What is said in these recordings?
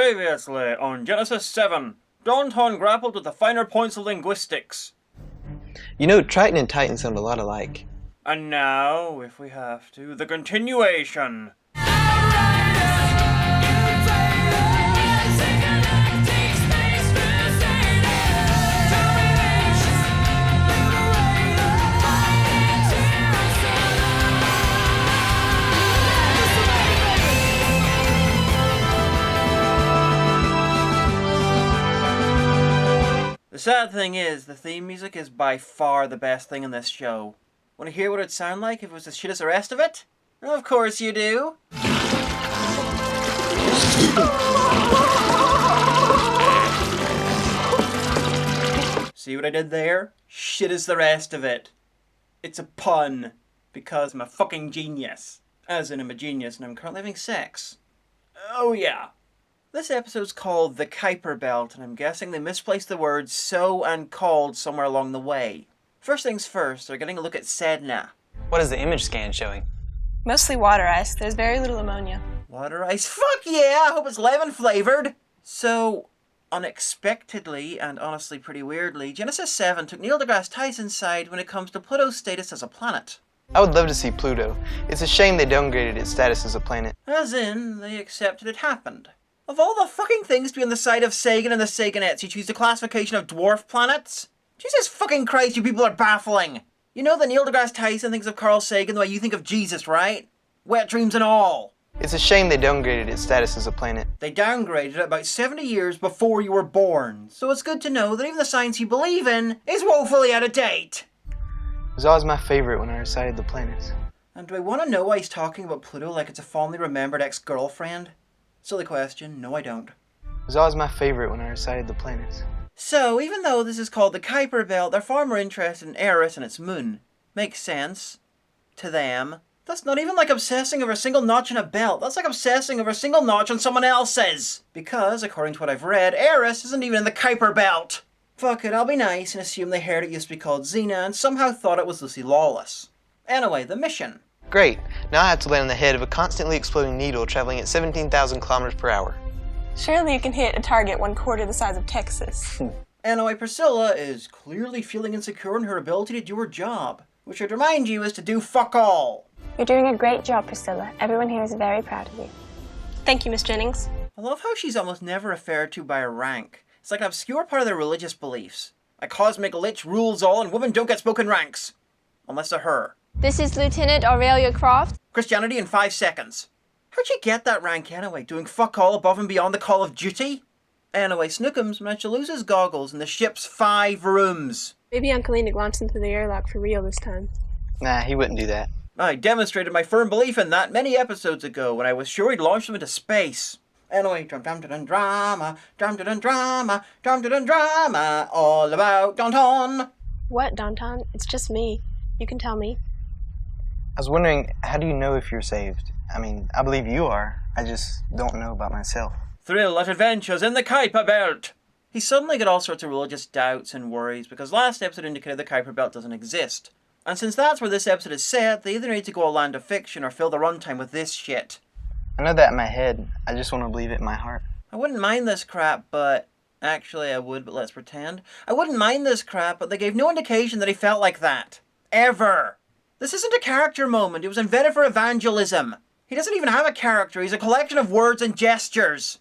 Previously on Genesis 7, Daunton grappled with the finer points of linguistics. You know, Triton and Titan sound a lot alike. And now, if we have to, the continuation. The sad thing is, the theme music is by far the best thing in this show. Want to hear what it'd sound like if it was as shit as the rest of it? Of course you do! See what I did there? Shit as the rest of it. It's a pun, because I'm a fucking genius. As in I'm a genius and I'm currently having sex. Oh yeah. This episode's called The Kuiper Belt, and I'm guessing they misplaced the words so and called somewhere along the way. First things first, they're getting a look at Sedna. What is the image scan showing? Mostly water ice. There's very little ammonia. Water ice? Fuck yeah! I hope it's lemon flavored! So, unexpectedly, and honestly pretty weirdly, Genesis 7 took Neil deGrasse Tyson's side when it comes to Pluto's status as a planet. I would love to see Pluto. It's a shame they downgraded its status as a planet. As in, they accepted it happened. Of all the fucking things to be on the side of Sagan and the Sagonettes, you choose the classification of dwarf planets? Jesus fucking Christ, you people are baffling! You know that Neil deGrasse Tyson thinks of Carl Sagan the way you think of Jesus, right? Wet dreams and all! It's a shame they downgraded its status as a planet. They downgraded it about 70 years before you were born, so it's good to know that even the science you believe in is woefully out of date! It was always my favorite when I recited the planets. And do I want to know why he's talking about Pluto like it's a fondly remembered ex-girlfriend? Silly question, no I don't. It was always my favorite when I recited the planets. So, even though this is called the Kuiper Belt, they're far more interested in Eris and its moon. Makes sense. To them. That's not even like obsessing over a single notch in a belt. That's like obsessing over a single notch on someone else's. Because, according to what I've read, Eris isn't even in the Kuiper Belt. Fuck it, I'll be nice and assume they heard it used to be called Xena and somehow thought it was Lucy Lawless. Anyway, the mission. Great. Now I have to land on the head of a constantly exploding needle traveling at 17,000 kilometers per hour. Surely you can hit a target 1/4 the size of Texas. Anyway, Priscilla is clearly feeling insecure in her ability to do her job, which I'd remind you is to do fuck all. You're doing a great job, Priscilla. Everyone here is very proud of you. Thank you, Miss Jennings. I love how she's almost never referred to by her rank. It's like an obscure part of their religious beliefs. A cosmic lich rules all and women don't get spoken ranks. Unless they're her. This is Lieutenant Aurelia Croft. Christianity in 5 seconds. How'd you get that rank anyway? Doing fuck all above and beyond the call of duty? Anyway, Snookums managed to lose his goggles in the ship's 5 rooms. Maybe Uncle Enoch launched him through the airlock for real this time. Nah, he wouldn't do that. I demonstrated my firm belief in that many episodes ago when I was sure he'd launched them into space. Anyway, drum-dum-dum-dum drama, drum-dum-dum drama, drum-dum-dum drama, all about Daunton. What, Daunton? It's just me. You can tell me. I was wondering, how do you know if you're saved? I mean, I believe you are. I just don't know about myself. Thrill at adventures in the Kuiper Belt. He suddenly got all sorts of religious doubts and worries because last episode indicated the Kuiper Belt doesn't exist. And since that's where this episode is set, they either need to go a land of fiction or fill the runtime with this shit. I know that in my head. I just want to believe it in my heart. I wouldn't mind this crap, but... Actually, I would, but let's pretend. I wouldn't mind this crap, but they gave no indication that he felt like that. Ever. This isn't a character moment. It was invented for evangelism. He doesn't even have a character. He's a collection of words and gestures.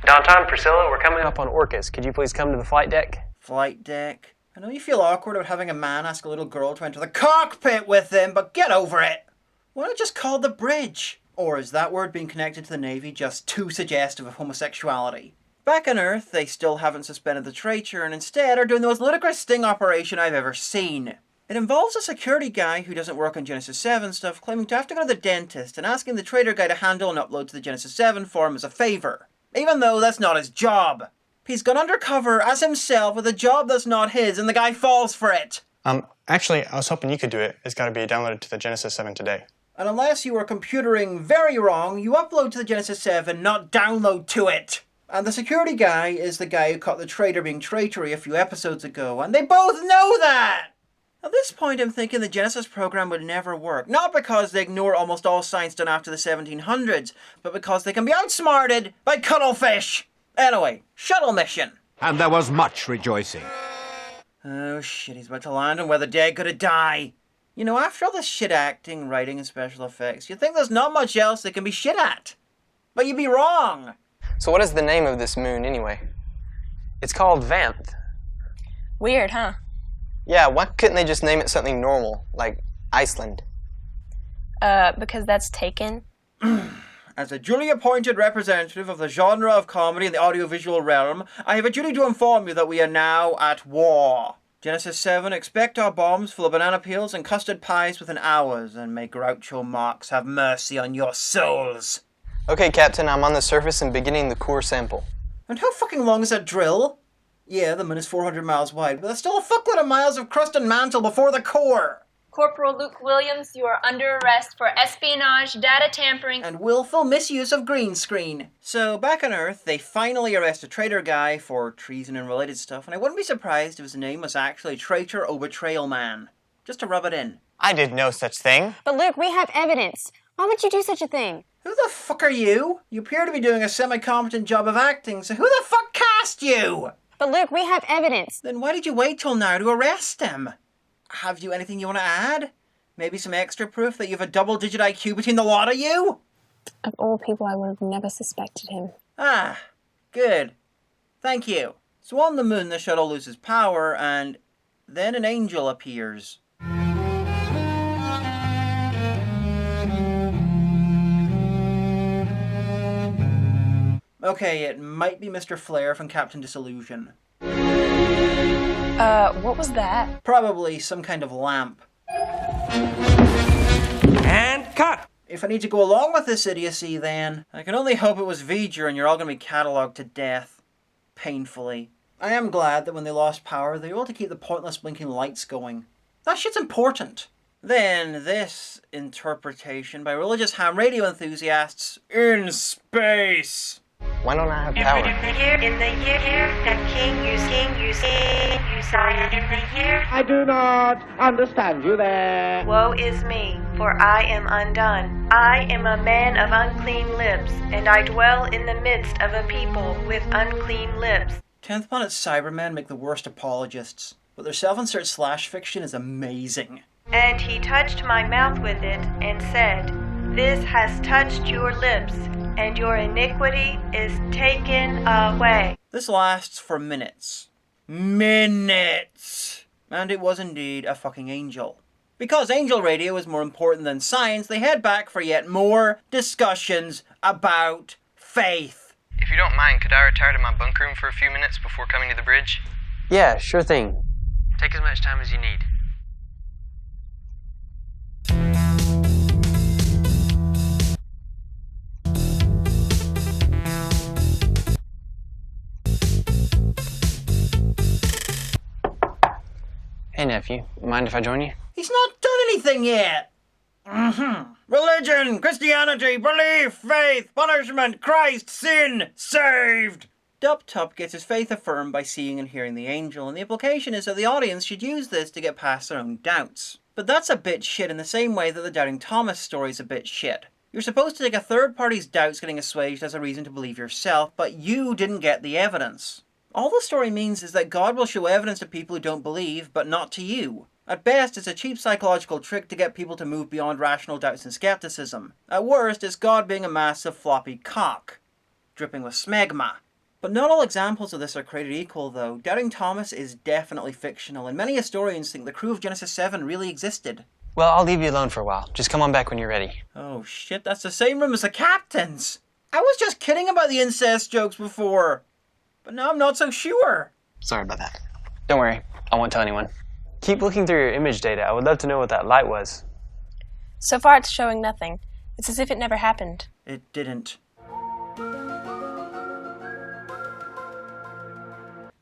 Downtown, Priscilla, we're coming up on Orcus. Could you please come to the flight deck? Flight deck. I know you feel awkward about having a man ask a little girl to enter the cockpit with him, but get over it. Why not just call the bridge? Or is that word being connected to the Navy just too suggestive of homosexuality? Back on Earth, they still haven't suspended the traitor and instead are doing the most ludicrous sting operation I've ever seen. It involves a security guy who doesn't work on Genesis 7 stuff claiming to have to go to the dentist and asking the traitor guy to handle and upload to the Genesis 7 forum as a favour. Even though that's not his job. He's gone undercover as himself with a job that's not his and the guy falls for it. Actually, I was hoping you could do it. It's got to be downloaded to the Genesis 7 today. And unless you are computering very wrong, you upload to the Genesis 7, not download to it. And the security guy is the guy who caught the traitor being traitory a few episodes ago, and they both know that! At this point, I'm thinking the Genesis program would never work. Not because they ignore almost all science done after the 1700s, but because they can be outsmarted by cuttlefish. Anyway, shuttle mission. And there was much rejoicing. Oh shit, he's about to land and where the dead gonna die. You know, after all this shit acting, writing, and special effects, you'd think there's not much else they can be shit at. But you'd be wrong. So what is the name of this moon, anyway? It's called Vanth. Weird, huh? Yeah, why couldn't they just name it something normal, like Iceland? Because that's taken. As a duly appointed representative of the genre of comedy in the audiovisual realm, I have a duty to inform you that we are now at war. Genesis 7, expect our bombs full of banana peels and custard pies within hours, and may Groucho Marx have mercy on your souls. Okay, Captain, I'm on the surface and beginning the core sample. And how fucking long is that drill? Yeah, the moon is 400 miles wide, but there's still a fuckload of miles of crust and mantle before the core. Corporal Luke Williams, you are under arrest for espionage, data tampering, And willful misuse of green screen. So, back on Earth, they finally arrest a traitor guy for treason and related stuff, and I wouldn't be surprised if his name was actually Traitor O Betrayal Man. Just to rub it in. I did no such thing. But Luke, we have evidence. Why would you do such a thing? Who the fuck are you? You appear to be doing a semi-competent job of acting, so who the fuck cast you? But Luke, we have evidence. Then why did you wait till now to arrest him? Have you anything you want to add? Maybe some extra proof that you have a double-digit IQ between the lot of you? Of all people, I would have never suspected him. Ah, good. Thank you. So on the moon, the shuttle loses power, and then an angel appears. Okay, it might be Mr. Flare from Captain Disillusion. What was that? Probably some kind of lamp. And cut! If I need to go along with this idiocy, then I can only hope it was V'ger and you're all going to be catalogued to death. Painfully. I am glad that when they lost power, they were able to keep the pointless blinking lights going. That shit's important. Then this interpretation by religious ham radio enthusiasts in space. Why don't I have power? In the year that King Uzziah, in the year. I do not understand you there. Woe is me, for I am undone. I am a man of unclean lips, and I dwell in the midst of a people with unclean lips. 10th Planet Cybermen make the worst apologists, but their self-insert slash fiction is amazing. And he touched my mouth with it, and said, This has touched your lips, and your iniquity is taken away. This lasts for minutes. Minutes! And it was indeed a fucking angel. Because angel radio is more important than science, they head back for yet more discussions about faith. If you don't mind, could I retire to my bunk room for a few minutes before coming to the bridge? Yeah, sure thing. Take as much time as you need. Hey, nephew. Mind if I join you? He's not done anything yet! Religion, Christianity, belief, faith, punishment, Christ, sin, saved! Dub-Tup gets his faith affirmed by seeing and hearing the angel, and the implication is that the audience should use this to get past their own doubts. But that's a bit shit in the same way that the Doubting Thomas story's a bit shit. You're supposed to take a third party's doubts getting assuaged as a reason to believe yourself, but you didn't get the evidence. All the story means is that God will show evidence to people who don't believe, but not to you. At best, it's a cheap psychological trick to get people to move beyond rational doubts and skepticism. At worst, it's God being a massive floppy cock, dripping with smegma. But not all examples of this are created equal, though. Doubting Thomas is definitely fictional, and many historians think the crew of Genesis 7 really existed. Well, I'll leave you alone for a while. Just come on back when you're ready. Oh shit, that's the same room as the captain's! I was just kidding about the incest jokes before, but now I'm not so sure. Sorry about that. Don't worry. I won't tell anyone. Keep looking through your image data. I would love to know what that light was. So far it's showing nothing. It's as if it never happened. It didn't.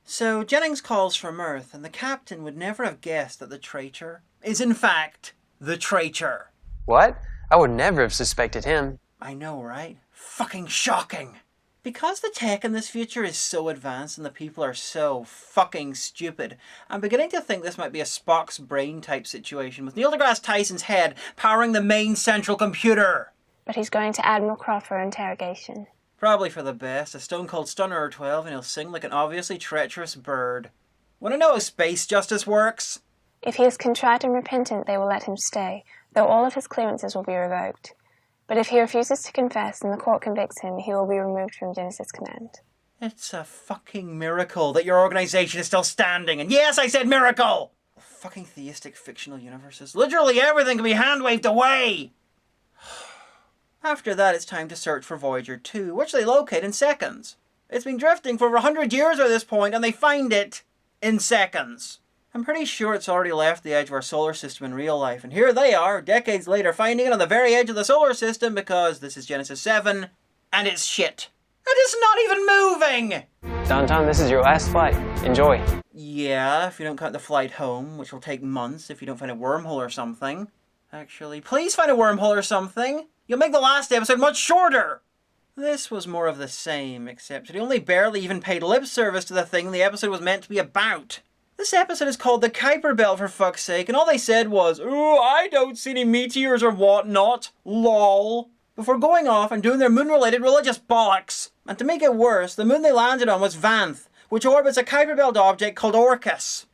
So Jennings calls from Earth, and the captain would never have guessed that the traitor is in fact the traitor. What? I would never have suspected him. I know, right? Fucking shocking. Because the tech in this future is so advanced and the people are so fucking stupid, I'm beginning to think this might be a Spock's brain type situation with Neil deGrasse Tyson's head powering the main central computer. But he's going to Admiral Croft for interrogation. Probably for the best. A stone cold stunner or 12 and he'll sing like an obviously treacherous bird. Wanna know how space justice works? If he is contrite and repentant, they will let him stay, though all of his clearances will be revoked. But if he refuses to confess and the court convicts him, he will be removed from Genesis Command. It's a fucking miracle that your organization is still standing, and yes, I said miracle! Fucking theistic fictional universes. Literally everything can be hand-waved away! After that, it's time to search for Voyager 2, which they locate in seconds. It's been drifting for over 100 years at this point, and they find it in seconds. I'm pretty sure it's already left the edge of our solar system in real life, and here they are, decades later, finding it on the very edge of the solar system because this is Genesis 7, and it's shit. And it's not even moving! Downtown, this is your last flight. Enjoy. Yeah, if you don't count the flight home, which will take months if you don't find a wormhole or something. Actually, please find a wormhole or something. You'll make the last episode much shorter! This was more of the same, except it only barely even paid lip service to the thing the episode was meant to be about. This episode is called the Kuiper Belt, for fuck's sake, and all they said was, "Ooh, I don't see any meteors or whatnot, lol," before going off and doing their moon-related religious bollocks. And to make it worse, the moon they landed on was Vanth, which orbits a Kuiper Belt object called Orcus.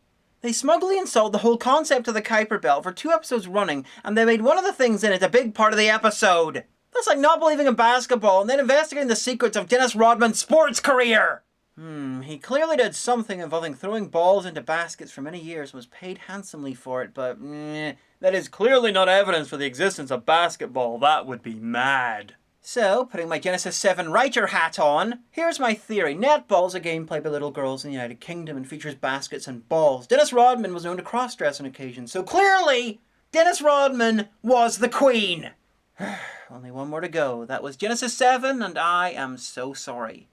They smugly installed the whole concept of the Kuiper Belt for 2 episodes running, and they made one of the things in it a big part of the episode. That's like not believing in basketball and then investigating the secrets of Dennis Rodman's sports career. He clearly did something involving throwing balls into baskets for many years and was paid handsomely for it, but that is clearly not evidence for the existence of basketball. That would be mad. So, putting my Genesis 7 writer hat on, here's my theory. Netball is a game played by little girls in the United Kingdom and features baskets and balls. Dennis Rodman was known to cross-dress on occasion, so clearly, Dennis Rodman was the Queen. Only one more to go. That was Genesis 7, and I am so sorry.